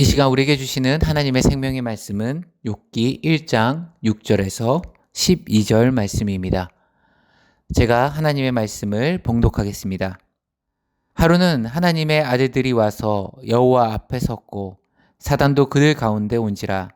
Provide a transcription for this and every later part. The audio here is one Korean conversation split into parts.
이 시간 우리에게 주시는 하나님의 생명의 말씀은 욥기 1장 6절에서 12절 말씀입니다. 제가 하나님의 말씀을 봉독하겠습니다. 하루는 하나님의 아들들이 와서 여호와 앞에 섰고 사단도 그들 가운데 온지라.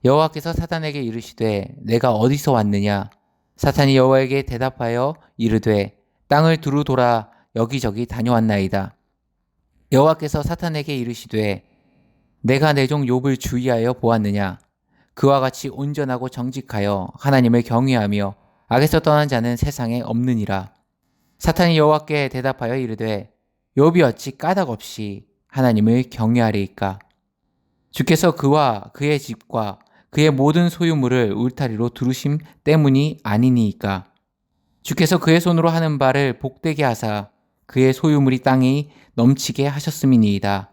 여호와께서 사단에게 이르시되 내가 어디서 왔느냐? 사탄이 여호와에게 대답하여 이르되 땅을 두루 돌아 여기저기 다녀왔나이다. 여호와께서 사탄에게 이르시되 내가 내 종 욥을 주의하여 보았느냐? 그와 같이 온전하고 정직하여 하나님을 경외하며 악에서 떠난 자는 세상에 없느니라. 사탄이 여호와께 대답하여 이르되 욥이 어찌 까닭없이 하나님을 경외하리이까? 주께서 그와 그의 집과 그의 모든 소유물을 울타리로 두르심 때문이 아니니이까? 주께서 그의 손으로 하는 바를 복되게 하사 그의 소유물이 땅이 넘치게 하셨음이니이다.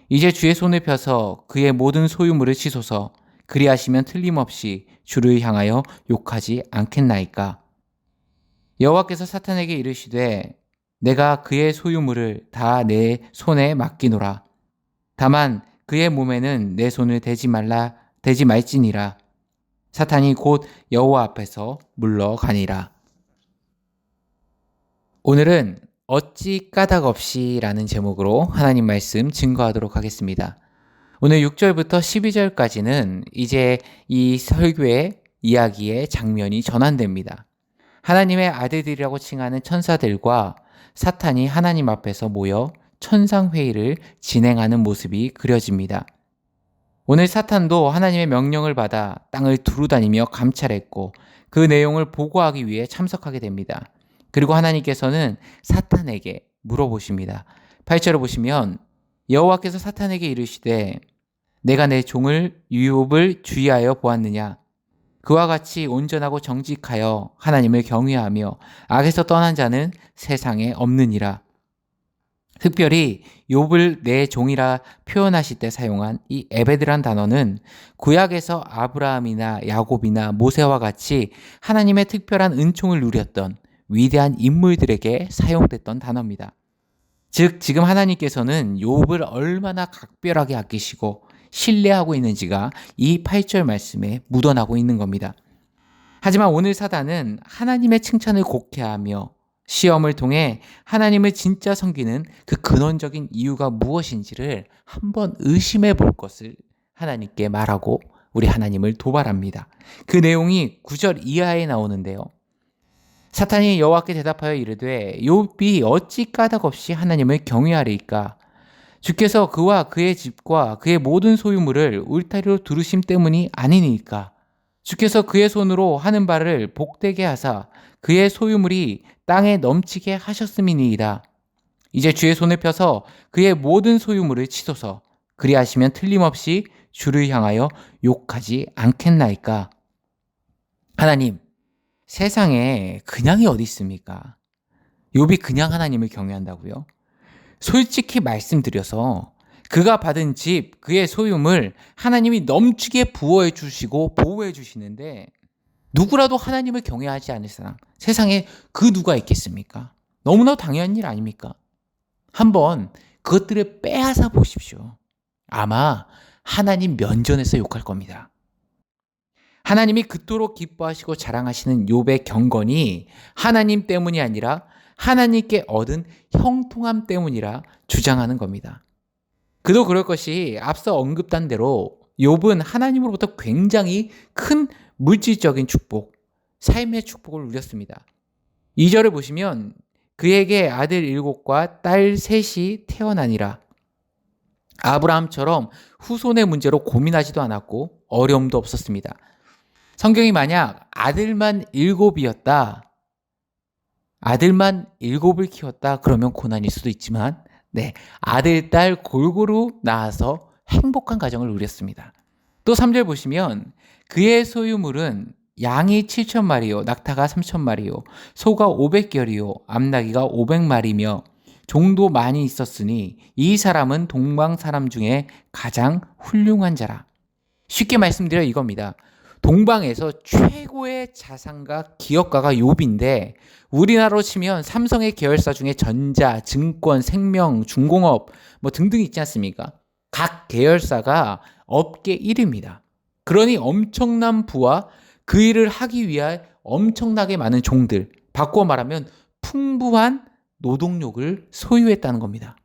이제 주의 손을 펴서 그의 모든 소유물을 치소서. 그리하시면 틀림없이 주를 향하여 욕하지 않겠나이까? 여호와께서 사탄에게 이르시되 내가 그의 소유물을 다 내 손에 맡기노라. 다만 그의 몸에는 내 손을 대지 말지니라. 사탄이 곧 여호와 앞에서 물러가니라. 오늘은 어찌 까닭없이 라는 제목으로 하나님 말씀 증거하도록 하겠습니다. 오늘 6절부터 12절까지는 이제 이 설교의 이야기의 장면이 전환됩니다. 하나님의 아들들이라고 칭하는 천사들과 사탄이 하나님 앞에서 모여 천상회의를 진행하는 모습이 그려집니다. 오늘 사탄도 하나님의 명령을 받아 땅을 두루다니며 감찰했고 그 내용을 보고하기 위해 참석하게 됩니다. 그리고 하나님께서는 사탄에게 물어보십니다. 8절을 보시면 여호와께서 사탄에게 이르시되 내가 내 종을 욥을 주의하여 보았느냐? 그와 같이 온전하고 정직하여 하나님을 경외하며 악에서 떠난 자는 세상에 없느니라. 특별히 욥을 내 종이라 표현하실 때 사용한 이 에베드란 단어는 구약에서 아브라함이나 야곱이나 모세와 같이 하나님의 특별한 은총을 누렸던 위대한 인물들에게 사용됐던 단어입니다. 즉 지금 하나님께서는 욥을 얼마나 각별하게 아끼시고 신뢰하고 있는지가 이 8절 말씀에 묻어나고 있는 겁니다. 하지만 오늘 사단은 하나님의 칭찬을 곡해하며 시험을 통해 하나님을 진짜 섬기는 그 근원적인 이유가 무엇인지를 한번 의심해 볼 것을 하나님께 말하고 우리 하나님을 도발합니다. 그 내용이 9절 이하에 나오는데요. 사탄이 여호와께 대답하여 이르되 욥이 어찌 까닭없이 하나님을 경외하리이까? 주께서 그와 그의 집과 그의 모든 소유물을 울타리로 두르심 때문이 아니니까? 주께서 그의 손으로 하는 바를 복되게 하사 그의 소유물이 땅에 넘치게 하셨음이니이다. 이제 주의 손을 펴서 그의 모든 소유물을 치소서. 그리하시면 틀림없이 주를 향하여 욕하지 않겠나이까? 하나님, 세상에 그냥이 어디 있습니까? 욥이 그냥 하나님을 경외한다고요? 솔직히 말씀드려서 그가 받은 집, 그의 소유물 하나님이 넘치게 부어해 주시고 보호해 주시는데 누구라도 하나님을 경외하지 않을 사람, 세상에 그 누가 있겠습니까? 너무나 당연한 일 아닙니까? 한번 그것들을 빼앗아 보십시오. 아마 하나님 면전에서 욕할 겁니다. 하나님이 그토록 기뻐하시고 자랑하시는 욥의 경건이 하나님 때문이 아니라 하나님께 얻은 형통함 때문이라 주장하는 겁니다. 그도 그럴 것이 앞서 언급한 대로 욥은 하나님으로부터 굉장히 큰 물질적인 축복, 삶의 축복을 누렸습니다. 2절을 보시면 그에게 아들 7과 딸 3이 태어나니라. 아브라함처럼 후손의 문제로 고민하지도 않았고 어려움도 없었습니다. 성경이 만약 아들만 7이었다, 아들만 7을 키웠다 그러면 고난일 수도 있지만 아들, 딸 골고루 낳아서 행복한 가정을 누렸습니다. 또 3절 보시면 그의 소유물은 양이 7,000마리요, 낙타가 3,000마리요, 소가 500결이요, 암나귀가 500마리며 종도 많이 있었으니 이 사람은 동방 사람 중에 가장 훌륭한 자라. 쉽게 말씀드려 이겁니다. 동방에서 최고의 자산가, 기업가가 욥인데 우리나라로 치면 삼성의 계열사 중에 전자, 증권, 생명, 중공업 등등 있지 않습니까? 각 계열사가 업계 1위입니다. 그러니 엄청난 부와 그 일을 하기 위해 엄청나게 많은 종들, 바꾸어 말하면 풍부한 노동력을 소유했다는 겁니다.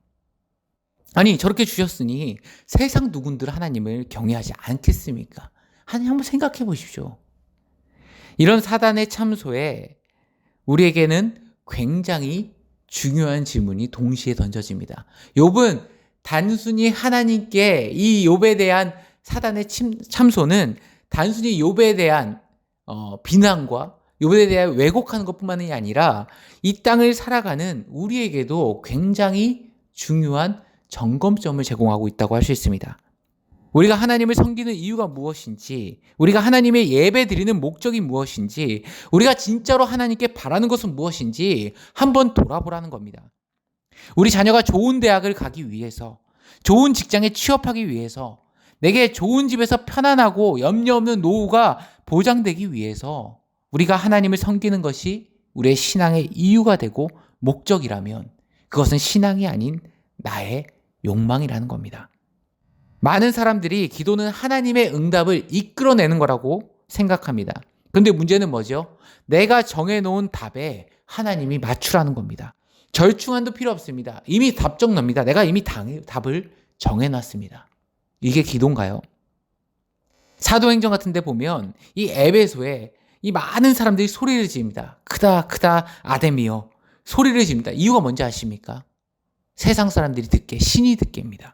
아니, 저렇게 주셨으니 세상 누군들 하나님을 경외하지 않겠습니까? 하나님 한번 생각해 보십시오. 이런 사단의 참소에 우리에게는 굉장히 중요한 질문이 동시에 던져집니다. 욥은 단순히 하나님께 이 욥에 대한 사단의 참소는 단순히 욥에 대한 비난과 욥에 대한 왜곡하는 것뿐만이 아니라 이 땅을 살아가는 우리에게도 굉장히 중요한 점검점을 제공하고 있다고 할 수 있습니다. 우리가 하나님을 섬기는 이유가 무엇인지, 우리가 하나님의 예배 드리는 목적이 무엇인지, 우리가 진짜로 하나님께 바라는 것은 무엇인지 한번 돌아보라는 겁니다. 우리 자녀가 좋은 대학을 가기 위해서, 좋은 직장에 취업하기 위해서, 내게 좋은 집에서 편안하고 염려 없는 노후가 보장되기 위해서 우리가 하나님을 섬기는 것이 우리의 신앙의 이유가 되고 목적이라면 그것은 신앙이 아닌 나의 욕망이라는 겁니다. 많은 사람들이 기도는 하나님의 응답을 이끌어내는 거라고 생각합니다. 그런데 문제는 뭐죠? 내가 정해놓은 답에 하나님이 맞추라는 겁니다. 절충안도 필요 없습니다. 이미 답정납니다. 내가 이미 답을 정해놨습니다. 이게 기도인가요? 사도행전 같은 데 보면 이 에베소에 이 많은 사람들이 소리를 지릅니다. 크다 크다 아데미여 소리를 지릅니다. 이유가 뭔지 아십니까? 세상 사람들이 듣게, 신이 듣게입니다.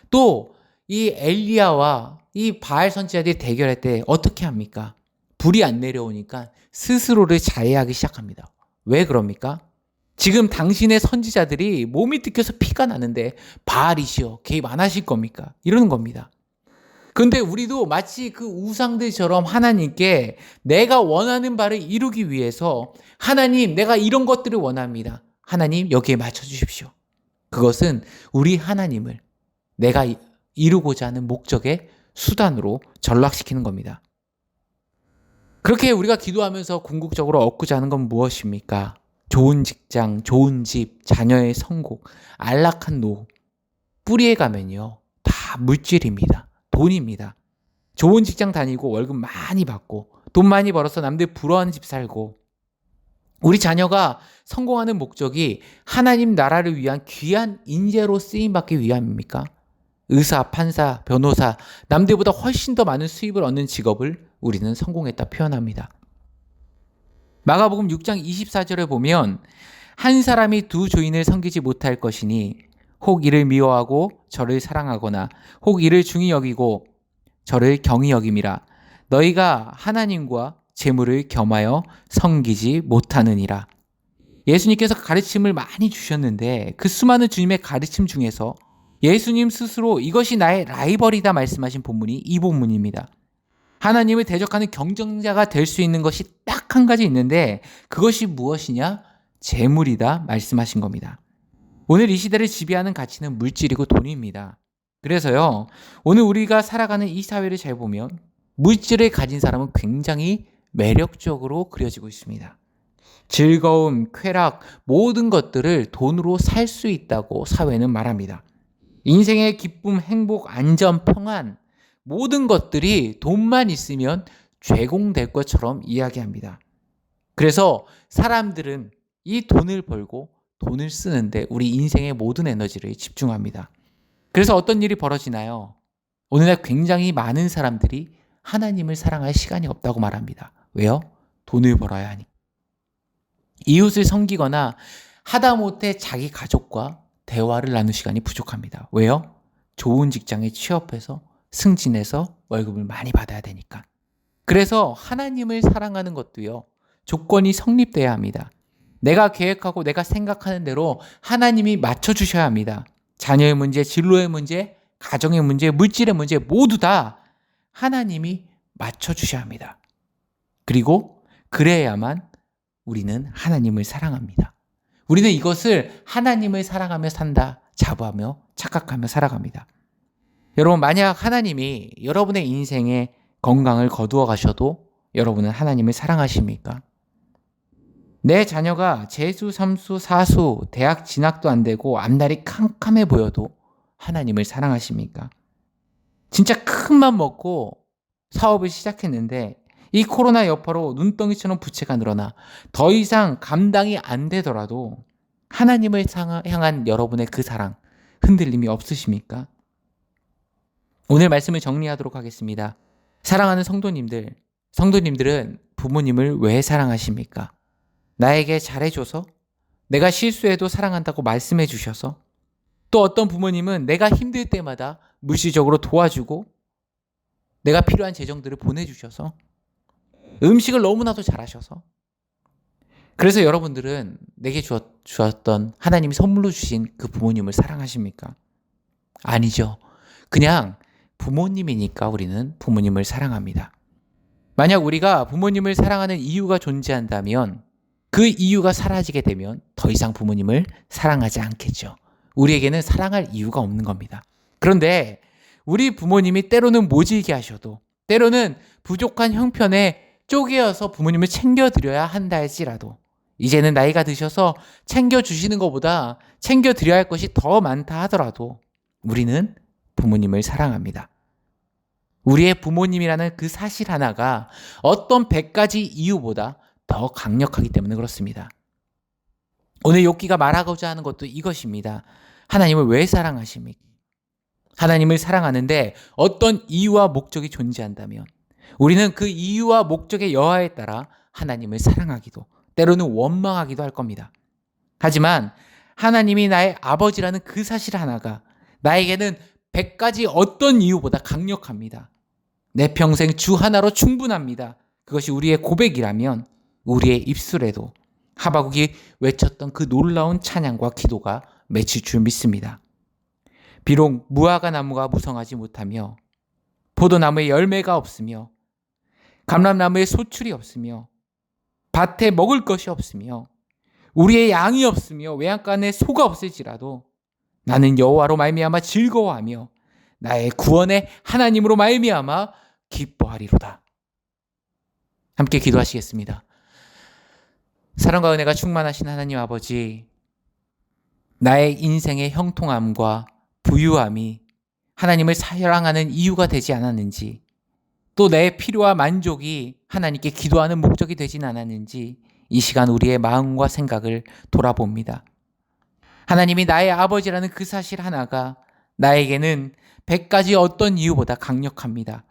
또 이 엘리야와 이 바알 선지자들이 대결할 때 어떻게 합니까? 불이 안 내려오니까 스스로를 자해하기 시작합니다. 왜 그럽니까? 지금 당신의 선지자들이 몸이 뜯겨서 피가 나는데 바알이시여 개입 안 하실 겁니까? 이러는 겁니다. 근데 우리도 마치 그 우상들처럼 하나님께 내가 원하는 바를 이루기 위해서 하나님 내가 이런 것들을 원합니다. 하나님 여기에 맞춰주십시오. 그것은 우리 하나님을 내가 이루고자 하는 목적의 수단으로 전락시키는 겁니다. 그렇게 우리가 기도하면서 궁극적으로 얻고자 하는 건 무엇입니까? 좋은 직장, 좋은 집, 자녀의 성공, 안락한 노후. 뿌리에 가면요 다 물질입니다. 돈입니다. 좋은 직장 다니고 월급 많이 받고 돈 많이 벌어서 남들 부러워하는 집 살고 우리 자녀가 성공하는 목적이 하나님 나라를 위한 귀한 인재로 쓰임받기 위함입니까? 의사, 판사, 변호사, 남들보다 훨씬 더 많은 수입을 얻는 직업을 우리는 성공했다 표현합니다. 마가복음 6장 24절에 보면 한 사람이 두 주인을 섬기지 못할 것이니 혹 이를 미워하고 저를 사랑하거나 혹 이를 중히 여기고 저를 경히 여김이라. 너희가 하나님과 재물을 겸하여 섬기지 못하느니라. 예수님께서 가르침을 많이 주셨는데 그 수많은 주님의 가르침 중에서 예수님 스스로 이것이 나의 라이벌이다 말씀하신 본문이 이 본문입니다. 하나님을 대적하는 경쟁자가 될 수 있는 것이 딱 한 가지 있는데 그것이 무엇이냐? 재물이다 말씀하신 겁니다. 오늘 이 시대를 지배하는 가치는 물질이고 돈입니다. 그래서요, 오늘 우리가 살아가는 이 사회를 잘 보면 물질을 가진 사람은 굉장히 매력적으로 그려지고 있습니다. 즐거움, 쾌락, 모든 것들을 돈으로 살 수 있다고 사회는 말합니다. 인생의 기쁨, 행복, 안전, 평안, 모든 것들이 돈만 있으면 제공될 것처럼 이야기합니다. 그래서 사람들은 이 돈을 벌고 돈을 쓰는데 우리 인생의 모든 에너지를 집중합니다. 그래서 어떤 일이 벌어지나요? 오늘날 굉장히 많은 사람들이 하나님을 사랑할 시간이 없다고 말합니다. 왜요? 돈을 벌어야 하니. 이웃을 섬기거나 하다못해 자기 가족과 대화를 나눌 시간이 부족합니다. 왜요? 좋은 직장에 취업해서 승진해서 월급을 많이 받아야 되니까. 그래서 하나님을 사랑하는 것도요, 조건이 성립돼야 합니다. 내가 계획하고 내가 생각하는 대로 하나님이 맞춰주셔야 합니다. 자녀의 문제, 진로의 문제, 가정의 문제, 물질의 문제 모두 다 하나님이 맞춰주셔야 합니다. 그리고 그래야만 우리는 하나님을 사랑합니다. 우리는 이것을 하나님을 사랑하며 산다, 자부하며 착각하며 살아갑니다. 여러분, 만약 하나님이 여러분의 인생에 건강을 거두어 가셔도 여러분은 하나님을 사랑하십니까? 내 자녀가 재수, 삼수, 사수, 대학 진학도 안 되고 앞날이 캄캄해 보여도 하나님을 사랑하십니까? 진짜 큰 맘 먹고 사업을 시작했는데 이 코로나 여파로 눈덩이처럼 부채가 늘어나 더 이상 감당이 안 되더라도 하나님을 향한 여러분의 그 사랑 흔들림이 없으십니까? 오늘 말씀을 정리하도록 하겠습니다. 사랑하는 성도님들은 부모님을 왜 사랑하십니까? 나에게 잘해줘서? 내가 실수해도 사랑한다고 말씀해 주셔서? 또 어떤 부모님은 내가 힘들 때마다 물질적으로 도와주고 내가 필요한 재정들을 보내주셔서 음식을 너무나도 잘하셔서 그래서 여러분들은 내게 주었던 하나님이 선물로 주신 그 부모님을 사랑하십니까? 아니죠. 그냥 부모님이니까 우리는 부모님을 사랑합니다. 만약 우리가 부모님을 사랑하는 이유가 존재한다면 그 이유가 사라지게 되면 더 이상 부모님을 사랑하지 않겠죠. 우리에게는 사랑할 이유가 없는 겁니다. 그런데 우리 부모님이 때로는 모질게 하셔도 때로는 부족한 형편에 쪼개어서 부모님을 챙겨드려야 한다 할지라도 이제는 나이가 드셔서 챙겨주시는 것보다 챙겨드려야 할 것이 더 많다 하더라도 우리는 부모님을 사랑합니다. 우리의 부모님이라는 그 사실 하나가 어떤 100가지 이유보다 더 강력하기 때문에 그렇습니다. 오늘 욥기가 말하고자 하는 것도 이것입니다. 하나님을 왜 사랑하십니까? 하나님을 사랑하는데 어떤 이유와 목적이 존재한다면 우리는 그 이유와 목적의 여하에 따라 하나님을 사랑하기도 때로는 원망하기도 할 겁니다. 하지만 하나님이 나의 아버지라는 그 사실 하나가 나에게는 100가지 어떤 이유보다 강력합니다. 내 평생 주 하나로 충분합니다. 그것이 우리의 고백이라면 우리의 입술에도 하박국이 외쳤던 그 놀라운 찬양과 기도가 맺힐 줄 믿습니다. 비록 무화과 나무가 무성하지 못하며 포도나무에 열매가 없으며 감람나무에 소출이 없으며 밭에 먹을 것이 없으며 우리의 양이 없으며 외양간에 소가 없을지라도 나는 여호와로 말미암아 즐거워하며 나의 구원의 하나님으로 말미암아 기뻐하리로다. 함께 기도하시겠습니다. 사랑과 은혜가 충만하신 하나님 아버지, 나의 인생의 형통함과 부유함이 하나님을 사랑하는 이유가 되지 않았는지, 또 내 필요와 만족이 하나님께 기도하는 목적이 되진 않았는지 이 시간 우리의 마음과 생각을 돌아봅니다. 하나님이 나의 아버지라는 그 사실 하나가 나에게는 100가지 어떤 이유보다 강력합니다.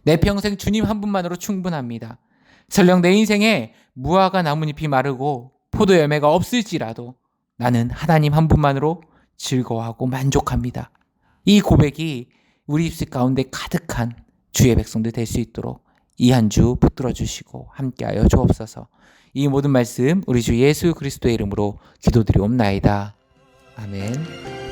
내 평생 주님 한 분만으로 충분합니다. 설령 내 인생에 무화과 나뭇잎이 마르고 포도 열매가 없을지라도 나는 하나님 한 분만으로 즐거워하고 만족합니다. 이 고백이 우리 입술 가운데 가득한 주의 백성들 될 수 있도록 이 한 주 붙들어 주시고 함께하여 주옵소서. 이 모든 말씀 우리 주 예수 그리스도의 이름으로 기도드리옵나이다. 아멘.